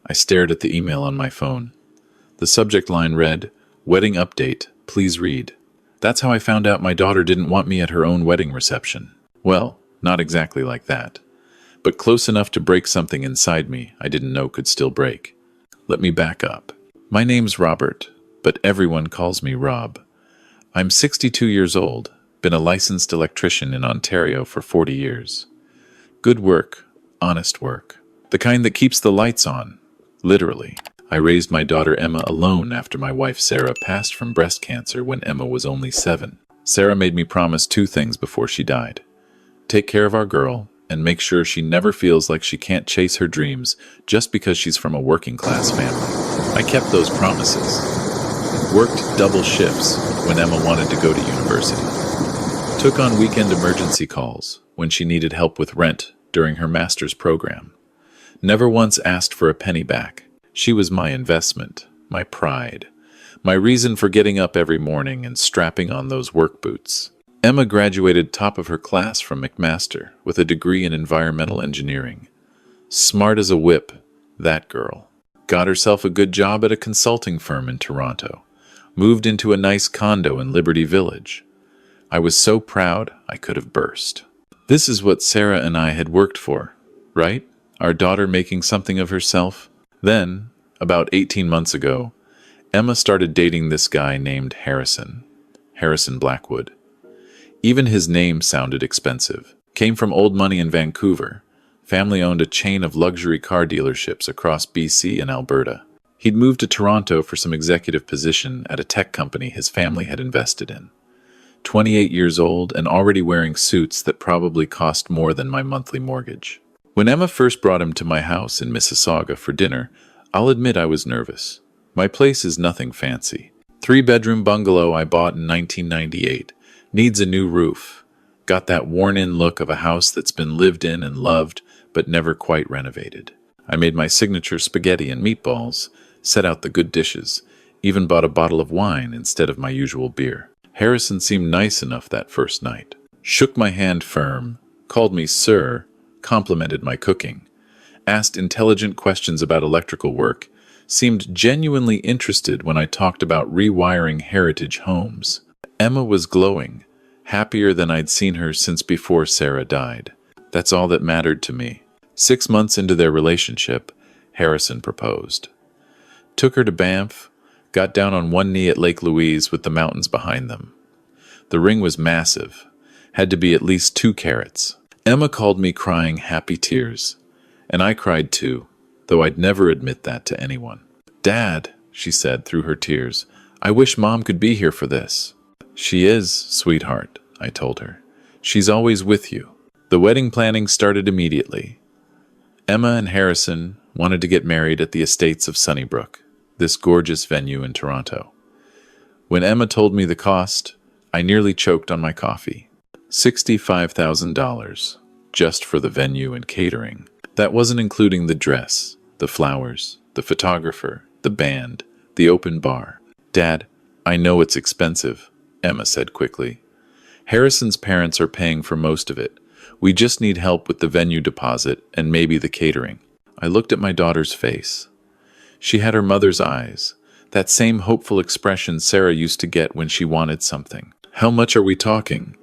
I stared at the email on my phone. The subject line read, "Wedding update, please read." That's how I found out my daughter didn't want me at her own wedding reception. Well, not exactly like that, but close enough to break something inside me I didn't know could still break. Let me back up. My name's Robert, but everyone calls me Rob. I'm 62 years old, been a licensed electrician in Ontario for 40 years. Good work, honest work. The kind that keeps the lights on, literally. I raised my daughter Emma alone after my wife Sarah passed from breast cancer when Emma was only 7. Sarah made me promise 2 things before she died. Take care of our girl, and make sure she never feels like she can't chase her dreams just because she's from a working-class family. I kept those promises. Worked double shifts when Emma wanted to go to university. Took on weekend emergency calls when she needed help with rent during her master's program. Never once asked for a penny back. She was my investment, my pride, my reason for getting up every morning and strapping on those work boots. Emma graduated top of her class from McMaster with a degree in environmental engineering. Smart as a whip, that girl. Got herself a good job at a consulting firm in Toronto. Moved into a nice condo in Liberty Village. I was so proud I could have burst. This is what Sarah and I had worked for, right? Our daughter making something of herself. Then, about 18 months ago, Emma started dating this guy named Harrison Blackwood. Even his name sounded expensive. Came from old money in Vancouver. Family owned a chain of luxury car dealerships across BC and Alberta. He'd moved to Toronto for some executive position at a tech company his family had invested in. 28 years old and already wearing suits that probably cost more than my monthly mortgage. When Emma first brought him to my house in Mississauga for dinner, I'll admit I was nervous. My place is nothing fancy. 3-bedroom bungalow I bought in 1998. Needs a new roof. Got that worn-in look of a house that's been lived in and loved, but never quite renovated. I made my signature spaghetti and meatballs, set out the good dishes, even bought a bottle of wine instead of my usual beer. Harrison seemed nice enough that first night. Shook my hand firm, called me sir, complimented my cooking, asked intelligent questions about electrical work, seemed genuinely interested when I talked about rewiring heritage homes. Emma was glowing, happier than I'd seen her since before Sarah died. That's all that mattered to me. 6 months into their relationship, Harrison proposed. Took her to Banff, got down on one knee at Lake Louise with the mountains behind them. The ring was massive, had to be at least 2 carats. Emma called me crying happy tears, and I cried too, though I'd never admit that to anyone. "Dad," she said through her tears, "I wish Mom could be here for this." "She is, sweetheart," I told her. "She's always with you." The wedding planning started immediately. Emma and Harrison wanted to get married at the estates of Sunnybrook, this gorgeous venue in Toronto. When Emma told me the cost, I nearly choked on my coffee. $65,000, just for the venue and catering. That wasn't including the dress, the flowers, the photographer, the band, the open bar. "Dad, I know it's expensive," Emma said quickly. "Harrison's parents are paying for most of it. We just need help with the venue deposit and maybe the catering." I looked at my daughter's face. She had her mother's eyes, that same hopeful expression Sarah used to get when she wanted something. "How much are we talking?"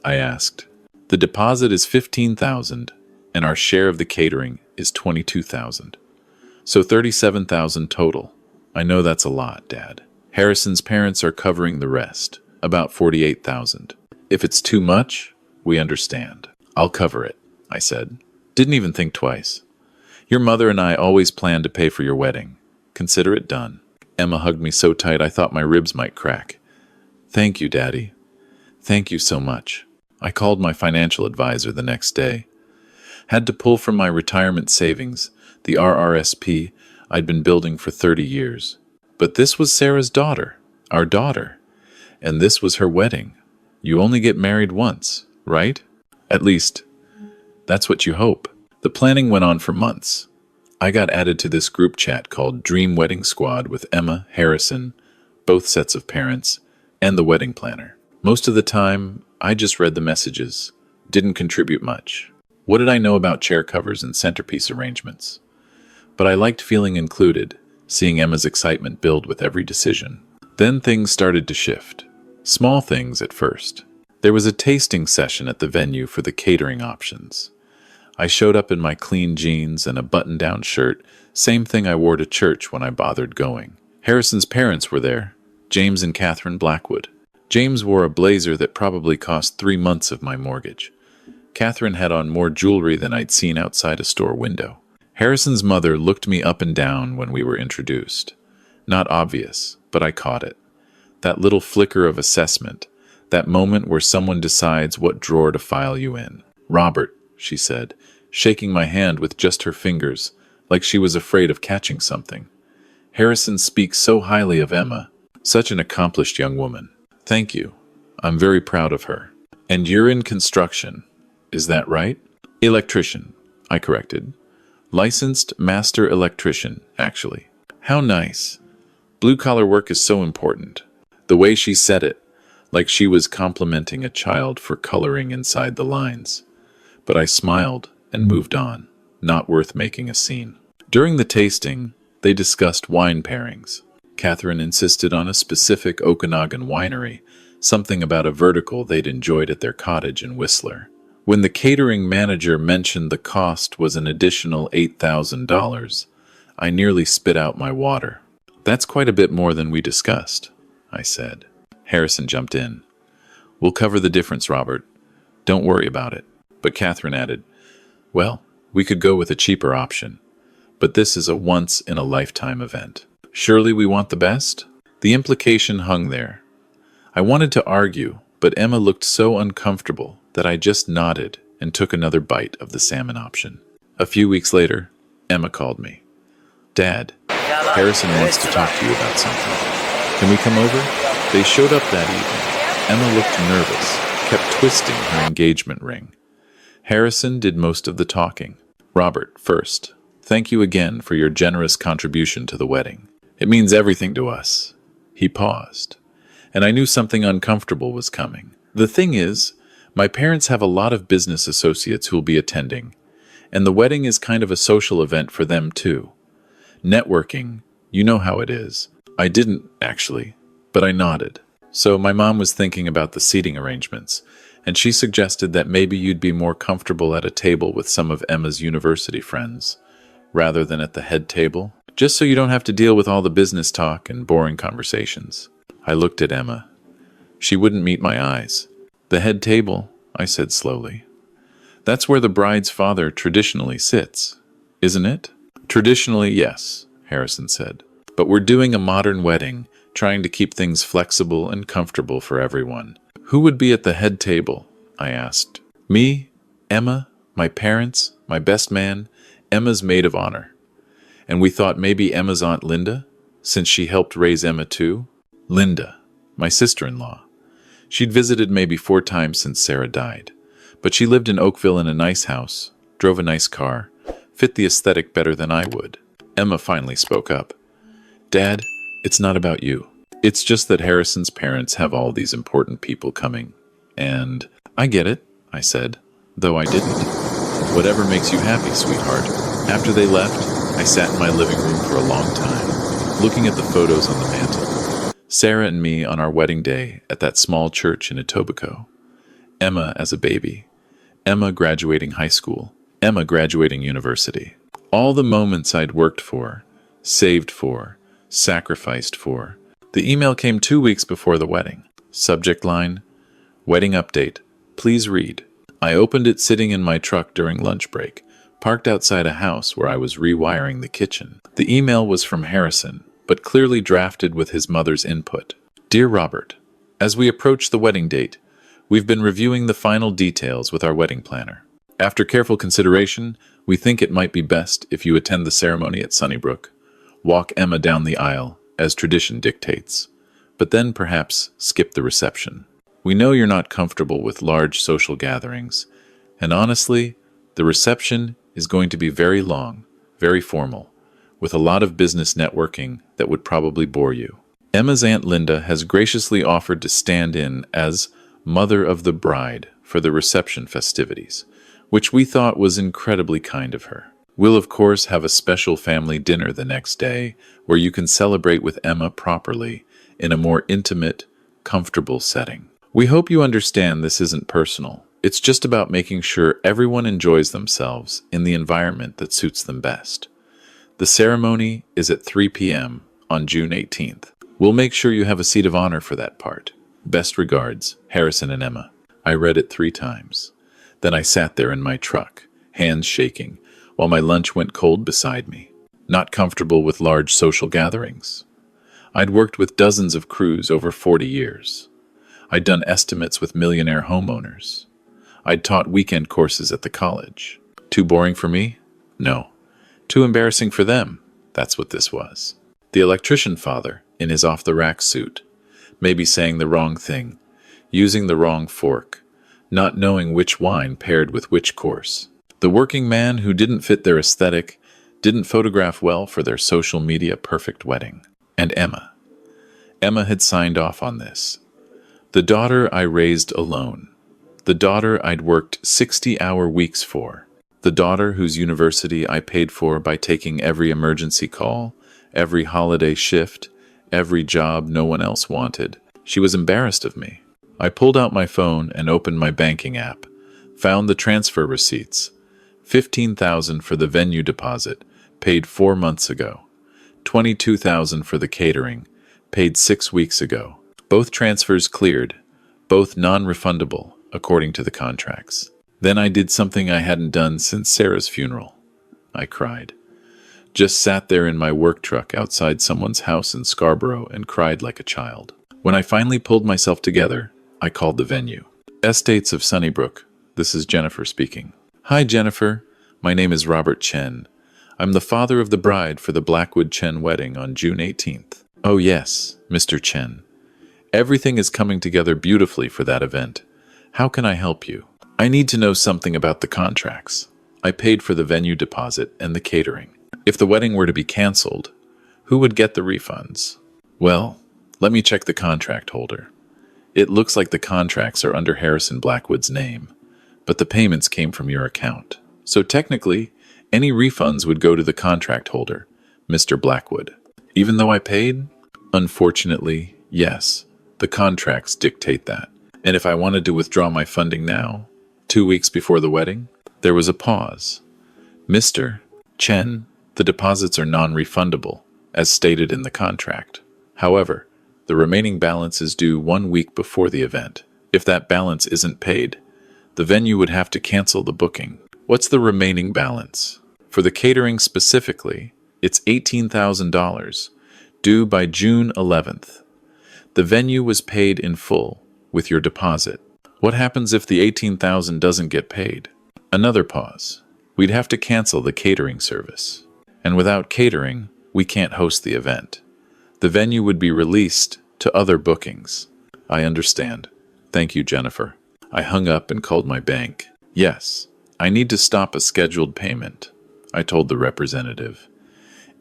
I asked. "The deposit is $15,000, and our share of the catering is $22,000. So $37,000 total. I know that's a lot, Dad. Harrison's parents are covering the rest, about $48,000. If it's too much, we understand." "I'll cover it," I said. Didn't even think twice. "Your mother and I always planned to pay for your wedding. Consider it done." Emma hugged me so tight I thought my ribs might crack. "Thank you, Daddy. Thank you so much." I called my financial advisor the next day. Had to pull from my retirement savings, the RRSP I'd been building for 30 years. But this was Sarah's daughter, our daughter. And this was her wedding. You only get married once, right? At least, that's what you hope. The planning went on for months. I got added to this group chat called Dream Wedding Squad with Emma, Harrison, both sets of parents, and the wedding planner. Most of the time, I just read the messages, didn't contribute much. What did I know about chair covers and centerpiece arrangements? but I liked feeling included, seeing Emma's excitement build with every decision. Then things started to shift. Small things at first. There was a tasting session at the venue for the catering options. I showed up in my clean jeans and a button-down shirt, same thing I wore to church when I bothered going. Harrison's parents were there, James and Catherine Blackwood. James wore a blazer that probably cost 3 months of my mortgage. Catherine had on more jewelry than I'd seen outside a store window. Harrison's mother looked me up and down when we were introduced. Not obvious, but I caught it. That little flicker of assessment, that moment where someone decides what drawer to file you in. "Robert," she said, shaking my hand with just her fingers, like she was afraid of catching something. "Harrison speaks so highly of Emma. Such an accomplished young woman." "Thank you. I'm very proud of her." "And you're in construction. Is that right?" "Electrician," I corrected. "Licensed master electrician, actually." "How nice. Blue-collar work is so important." The way she said it, like she was complimenting a child for coloring inside the lines. But I smiled and moved on, not worth making a scene. During the tasting, they discussed wine pairings. Catherine insisted on a specific Okanagan winery, something about a vertical they'd enjoyed at their cottage in Whistler. When the catering manager mentioned the cost was an additional $8,000, I nearly spit out my water. "That's quite a bit more than we discussed," I said. Harrison jumped in. "We'll cover the difference, Robert. Don't worry about it." But Catherine added, "Well, we could go with a cheaper option, but this is a once-in-a-lifetime event. Surely we want the best?" The implication hung there. I wanted to argue, but Emma looked so uncomfortable that I just nodded and took another bite of the salmon option. A few weeks later, Emma called me. "Dad, Harrison wants to talk to you about something. Can we come over?" They showed up that evening. Emma looked nervous, kept twisting her engagement ring. Harrison did most of the talking. "Robert, first, thank you again for your generous contribution to the wedding. It means everything to us." He paused, and I knew something uncomfortable was coming. "The thing is, my parents have a lot of business associates who'll be attending, and the wedding is kind of a social event for them too. Networking, you know how it is." I didn't, actually, but I nodded. "So my mom was thinking about the seating arrangements, and she suggested that maybe you'd be more comfortable at a table with some of Emma's university friends, rather than at the head table, just so you don't have to deal with all the business talk and boring conversations." I looked at Emma. She wouldn't meet my eyes. "The head table," I said slowly. "That's where the bride's father traditionally sits, isn't it?" "Traditionally, yes," Harrison said. "But we're doing a modern wedding, trying to keep things flexible and comfortable for everyone." "Who would be at the head table?" I asked. "Me, Emma, my parents, my best man, Emma's maid of honor. And we thought maybe Emma's Aunt Linda, since she helped raise Emma too." Linda, my sister-in-law. She'd visited maybe 4 times since Sarah died, but she lived in Oakville in a nice house, drove a nice car, fit the aesthetic better than I would. Emma finally spoke up. "Dad, it's not about you. It's just that Harrison's parents have all these important people coming. And I get it," I said, though I didn't. "Whatever makes you happy, sweetheart." After they left, I sat in my living room for a long time, looking at the photos on the mantel. Sarah and me on our wedding day at that small church in Etobicoke. Emma as a baby. Emma graduating high school. Emma graduating university. All the moments I'd worked for, saved for, sacrificed for. The email came 2 weeks before the wedding. Subject line, "Wedding update. Please read." I opened it sitting in my truck during lunch break, parked outside a house where I was rewiring the kitchen. The email was from Harrison, but clearly drafted with his mother's input. "Dear Robert, as we approach the wedding date, we've been reviewing the final details with our wedding planner. After careful consideration, we think it might be best if you attend the ceremony at Sunnybrook, walk Emma down the aisle, as tradition dictates, but then perhaps skip the reception. We know you're not comfortable with large social gatherings, and honestly, the reception is going to be very long, very formal, with a lot of business networking that would probably bore you. Emma's Aunt Linda has graciously offered to stand in as mother of the bride for the reception festivities, which we thought was incredibly kind of her. We'll of course have a special family dinner the next day where you can celebrate with Emma properly in a more intimate, comfortable setting. We hope you understand this isn't personal. It's just about making sure everyone enjoys themselves in the environment that suits them best. The ceremony is at 3 p.m. on June 18th. We'll make sure you have a seat of honor for that part. Best regards, Harrison and Emma. I read it 3 times. Then I sat there in my truck, hands shaking, while my lunch went cold beside me. Not comfortable with large social gatherings. I'd worked with dozens of crews over 40 years. I'd done estimates with millionaire homeowners. I'd taught weekend courses at the college. Too boring for me? No. Too embarrassing for them. That's what this was. The electrician father, in his off-the-rack suit, maybe saying the wrong thing, using the wrong fork, not knowing which wine paired with which course. The working man who didn't fit their aesthetic, didn't photograph well for their social media perfect wedding. And Emma. Emma had signed off on this. The daughter I raised alone. The daughter I'd worked 60-hour weeks for. The daughter whose university I paid for by taking every emergency call, every holiday shift, every job no one else wanted. She was embarrassed of me. I pulled out my phone and opened my banking app, found the transfer receipts. $15,000 for the venue deposit, paid 4 months ago. $22,000 for the catering, paid 6 weeks ago. Both transfers cleared, both non-refundable, according to the contracts. Then I did something I hadn't done since Sarah's funeral. I cried. Just sat there in my work truck outside someone's house in Scarborough and cried like a child. When I finally pulled myself together, I called the venue. Estates of Sunnybrook. This is Jennifer speaking. Hi, Jennifer. My name is Robert Chen. I'm the father of the bride for the Blackwood Chen wedding on June 18th. Oh yes, Mr. Chen. Everything is coming together beautifully for that event. How can I help you? I need to know something about the contracts. I paid for the venue deposit and the catering. If the wedding were to be canceled, who would get the refunds? Well, let me check the contract holder. It looks like the contracts are under Harrison Blackwood's name, but the payments came from your account. So technically, any refunds would go to the contract holder, Mr. Blackwood. Even though I paid? Unfortunately, yes. The contracts dictate that. And if I wanted to withdraw my funding now, 2 weeks before the wedding, there was a pause. Mr. Chen, the deposits are non-refundable, as stated in the contract. However, the remaining balance is due 1 week before the event. If that balance isn't paid, the venue would have to cancel the booking. What's the remaining balance? For the catering specifically, it's $18,000, due by June 11th. The venue was paid in full, with your deposit. What happens if the $18,000 doesn't get paid? Another pause. We'd have to cancel the catering service. And without catering, we can't host the event. The venue would be released to other bookings. I understand. Thank you, Jennifer. I hung up and called my bank. Yes, I need to stop a scheduled payment, I told the representative.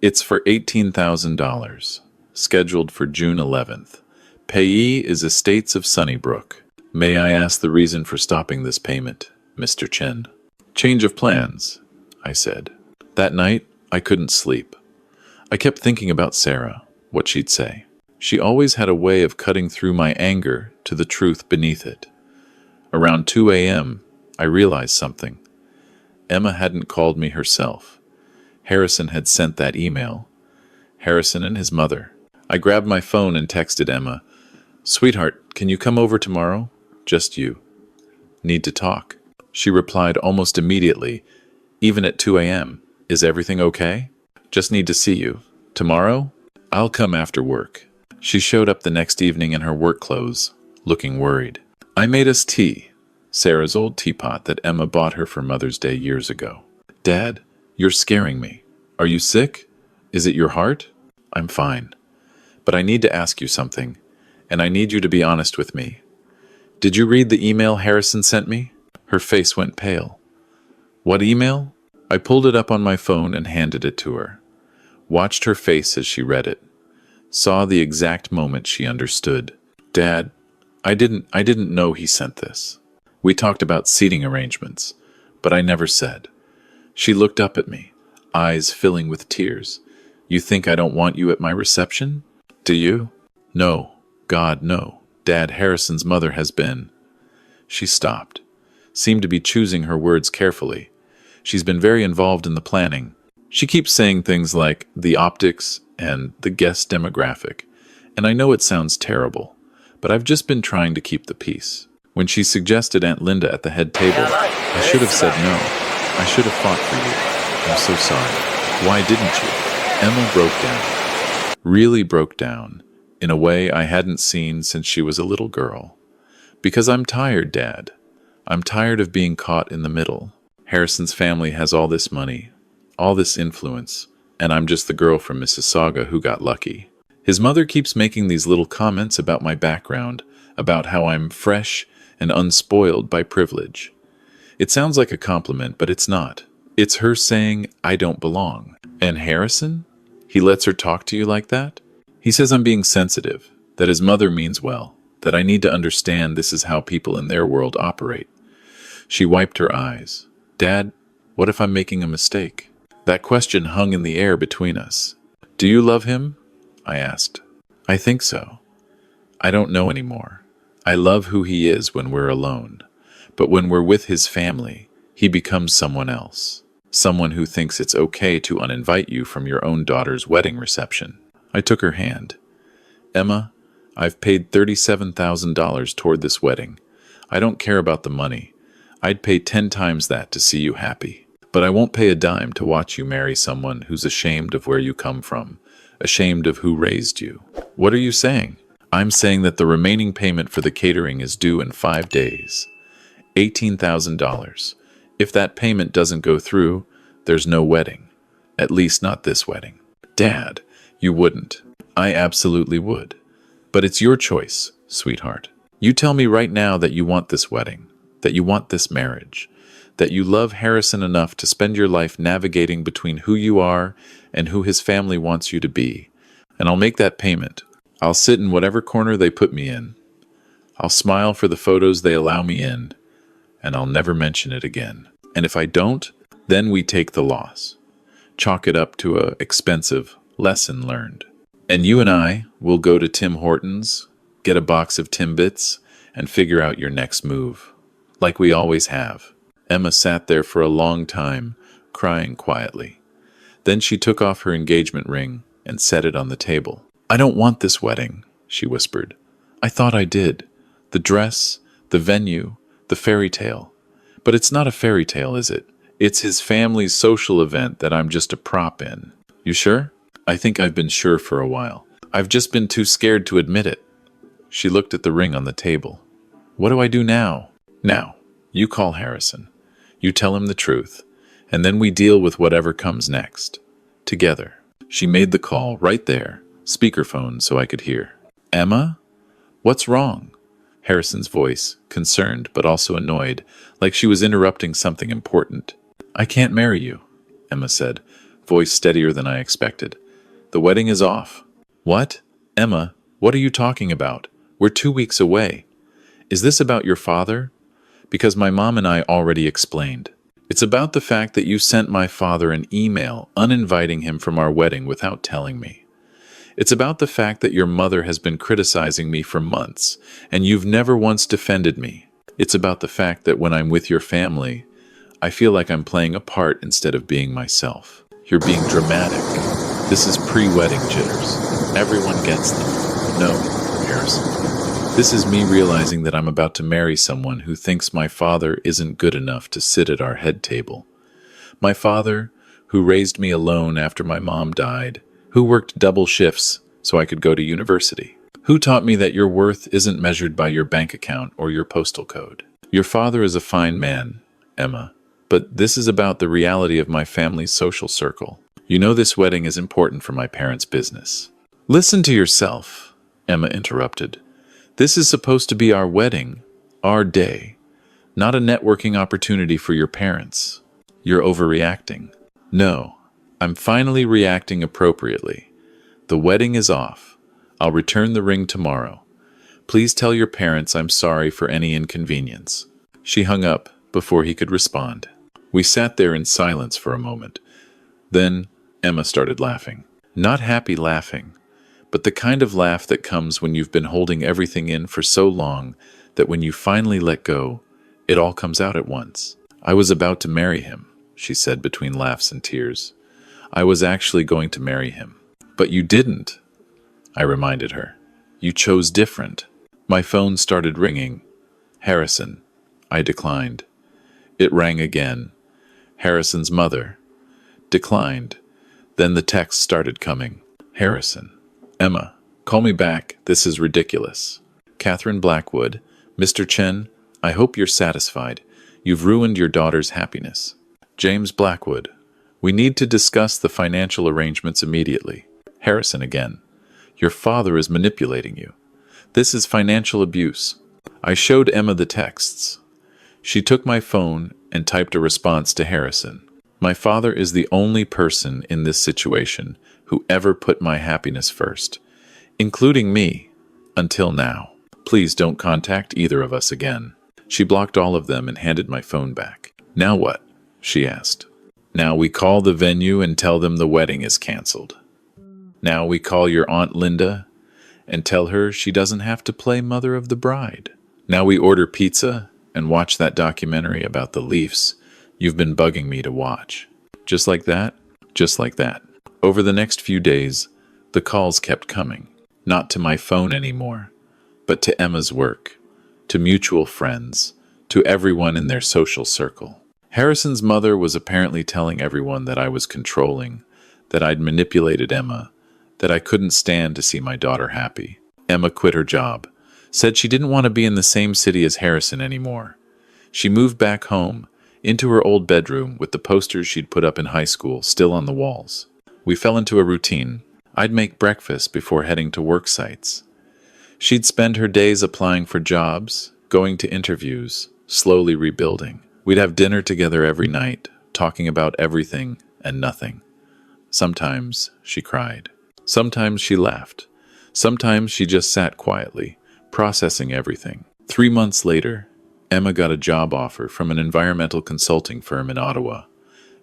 It's for $18,000, scheduled for June 11th. Payee is Estates of Sunnybrook. May I ask the reason for stopping this payment, Mr. Chen? Change of plans, I said. That night, I couldn't sleep. I kept thinking about Sarah, what she'd say. She always had a way of cutting through my anger to the truth beneath it. Around 2 a.m., I realized something. Emma hadn't called me herself. Harrison had sent that email. Harrison and his mother. I grabbed my phone and texted Emma, "Sweetheart, can you come over tomorrow? Just you. Need to talk." She replied almost immediately, even at 2 a.m., "Is everything okay? Just need to see you. Tomorrow? I'll come after work." She showed up the next evening in her work clothes, looking worried. I made us tea, Sarah's old teapot that Emma bought her for Mother's Day years ago. "Dad, you're scaring me. Are you sick? Is it your heart?" "I'm fine. But I need to ask you something, and I need you to be honest with me. Did you read the email Harrison sent me?" Her face went pale. "What email?" I pulled it up on my phone and handed it to her. Watched her face as she read it. Saw the exact moment she understood. "Dad, I didn't know he sent this. We talked about seating arrangements, but I never said." She looked up at me, eyes filling with tears. You think I don't want you at my reception? Do you? No. God, no. Dad, Harrison's mother has been. She stopped, seemed to be choosing her words carefully. She's been very involved in the planning. She keeps saying things like the optics and the guest demographic. And I know it sounds terrible, but I've just been trying to keep the peace. When she suggested Aunt Linda at the head table, I should have said no. I should have fought for you. I'm so sorry. Why didn't you? Emma broke down. Really broke down, in a way I hadn't seen since she was a little girl. Because I'm tired, Dad. I'm tired of being caught in the middle. Harrison's family has all this money, all this influence, and I'm just the girl from Mississauga who got lucky. His mother keeps making these little comments about my background, about how I'm fresh and unspoiled by privilege. It sounds like a compliment, but it's not. It's her saying I don't belong. And Harrison? He lets her talk to you like that? He says I'm being sensitive, that his mother means well, that I need to understand this is how people in their world operate. She wiped her eyes. Dad, what if I'm making a mistake? That question hung in the air between us. Do you love him? I asked. I think so. I don't know anymore. I love who he is when we're alone. But when we're with his family, he becomes someone else. Someone who thinks it's okay to uninvite you from your own daughter's wedding reception. I took her hand. Emma, I've paid $37,000 toward this wedding. I don't care about the money. I'd pay 10 times that to see you happy. But I won't pay a dime to watch you marry someone who's ashamed of where you come from, ashamed of who raised you. What are you saying? I'm saying that the remaining payment for the catering is due in 5 days. $18,000. If that payment doesn't go through, there's no wedding. At least not this wedding. Dad, you wouldn't. I absolutely would. But it's your choice, sweetheart. You tell me right now that you want this wedding, that you want this marriage, that you love Harrison enough to spend your life navigating between who you are and who his family wants you to be. And I'll make that payment. I'll sit in whatever corner they put me in. I'll smile for the photos they allow me in, and I'll never mention it again. And if I don't, then we take the loss. Chalk it up to a expensive lesson learned. And you and I will go to Tim Hortons, get a box of Timbits, and figure out your next move. Like we always have. Emma sat there for a long time, crying quietly. Then she took off her engagement ring and set it on the table. I don't want this wedding, she whispered. I thought I did. The dress, the venue, the fairy tale. But it's not a fairy tale, is it? It's his family's social event that I'm just a prop in. You sure? I think I've been sure for a while. I've just been too scared to admit it. She looked at the ring on the table. What do I do now? Now, you call Harrison. You tell him the truth, and then we deal with whatever comes next. Together. She made the call right there, speakerphone so I could hear. Emma? What's wrong? Harrison's voice, concerned but also annoyed, like she was interrupting something important. I can't marry you, Emma said, voice steadier than I expected. The wedding is off. What? Emma, what are you talking about? We're 2 weeks away. Is this about your father? Because my mom and I already explained. It's about the fact that you sent my father an email uninviting him from our wedding without telling me. It's about the fact that your mother has been criticizing me for months, and you've never once defended me. It's about the fact that when I'm with your family, I feel like I'm playing a part instead of being myself. You're being dramatic. This is pre-wedding jitters. Everyone gets them. No, Harrison. This is me realizing that I'm about to marry someone who thinks my father isn't good enough to sit at our head table. My father, who raised me alone after my mom died, who worked double shifts so I could go to university, who taught me that your worth isn't measured by your bank account or your postal code. Your father is a fine man, Emma, but this is about the reality of my family's social circle. You know this wedding is important for my parents' business. Listen to yourself, Emma interrupted. This is supposed to be our wedding, our day, not a networking opportunity for your parents. You're overreacting. No, I'm finally reacting appropriately. The wedding is off. I'll return the ring tomorrow. Please tell your parents I'm sorry for any inconvenience. She hung up before he could respond. We sat there in silence for a moment, Then Emma started laughing. Not happy laughing, but the kind of laugh that comes when you've been holding everything in for so long that when you finally let go, it all comes out at once. I was about to marry him, she said between laughs and tears. I was actually going to marry him. But you didn't, I reminded her. You chose different. My phone started ringing. Harrison. I declined. It rang again. Harrison's mother. Declined. Then the text started coming. Harrison. Emma, call me back. This is ridiculous. Catherine Blackwood. Mr. Chen, I hope you're satisfied. You've ruined your daughter's happiness. James Blackwood. We need to discuss the financial arrangements immediately. Harrison again. Your father is manipulating you. This is financial abuse. I showed Emma the texts. She took my phone and typed a response to Harrison. My father is the only person in this situation who ever put my happiness first, including me, until now. Please don't contact either of us again. She blocked all of them and handed my phone back. Now what? She asked. Now we call the venue and tell them the wedding is canceled. Now we call your Aunt Linda and tell her she doesn't have to play mother of the bride. Now we order pizza and watch that documentary about the Leafs you've been bugging me to watch. Just like that, just like that. Over the next few days, the calls kept coming. Not to my phone anymore, but to Emma's work, to mutual friends, to everyone in their social circle. Harrison's mother was apparently telling everyone that I was controlling, that I'd manipulated Emma, that I couldn't stand to see my daughter happy. Emma quit her job, said she didn't want to be in the same city as Harrison anymore. She moved back home, into her old bedroom with the posters she'd put up in high school still on the walls. We fell into a routine. I'd make breakfast before heading to work sites. She'd spend her days applying for jobs, going to interviews, slowly rebuilding. We'd have dinner together every night, talking about everything and nothing. Sometimes she cried. Sometimes she laughed. Sometimes she just sat quietly, processing everything. 3 months later, Emma got a job offer from an environmental consulting firm in Ottawa.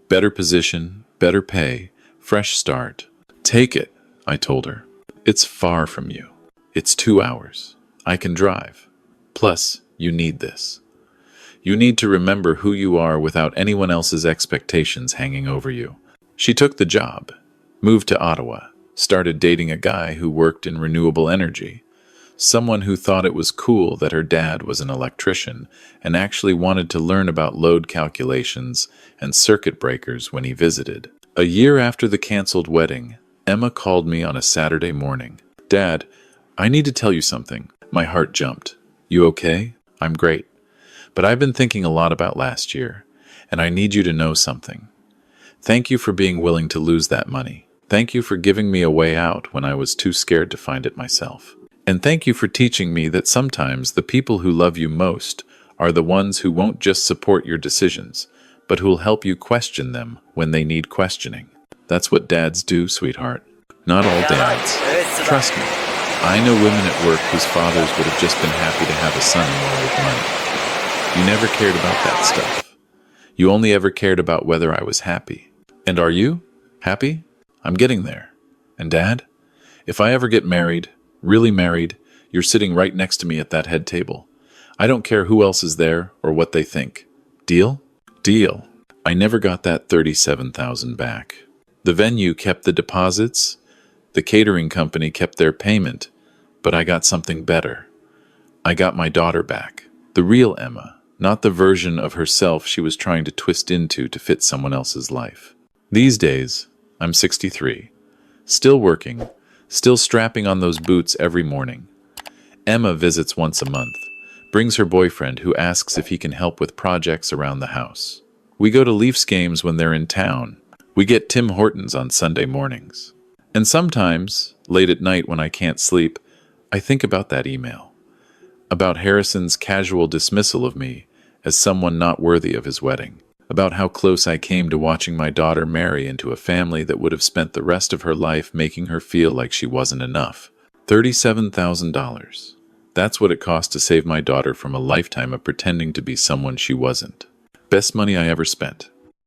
Better position, better pay, fresh start. Take it, I told her. It's far from you. It's 2 hours. I can drive. Plus, you need this. You need to remember who you are without anyone else's expectations hanging over you. She took the job, moved to Ottawa, started dating a guy who worked in renewable energy, someone who thought it was cool that her dad was an electrician and actually wanted to learn about load calculations and circuit breakers when he visited. A year after the canceled wedding, Emma called me on a Saturday morning. Dad, I need to tell you something. My heart jumped. You okay? I'm great. But I've been thinking a lot about last year, and I need you to know something. Thank you for being willing to lose that money. Thank you for giving me a way out when I was too scared to find it myself. And thank you for teaching me that sometimes the people who love you most are the ones who won't just support your decisions, but who'll help you question them when they need questioning. That's what dads do, sweetheart. Not all dads. Trust me. I know women at work whose fathers would have just been happy to have a son-in-law with money. You never cared about that stuff. You only ever cared about whether I was happy. And are you? Happy? I'm getting there. And Dad? If I ever get married, really married, you're sitting right next to me at that head table. I don't care who else is there or what they think. Deal? Deal. I never got that $37,000 back. The venue kept the deposits, the catering company kept their payment, but I got something better. I got my daughter back. The real Emma, not the version of herself she was trying to twist into to fit someone else's life. These days, I'm 63, still working, still strapping on those boots every morning. Emma visits once a month, brings her boyfriend who asks if he can help with projects around the house. We go to Leafs games when they're in town. We get Tim Hortons on Sunday mornings. And sometimes, late at night when I can't sleep, I think about that email. About Harrison's casual dismissal of me as someone not worthy of his wedding. About how close I came to watching my daughter marry into a family that would have spent the rest of her life making her feel like she wasn't enough. $37,000. That's what it cost to save my daughter from a lifetime of pretending to be someone she wasn't. Best money I ever spent.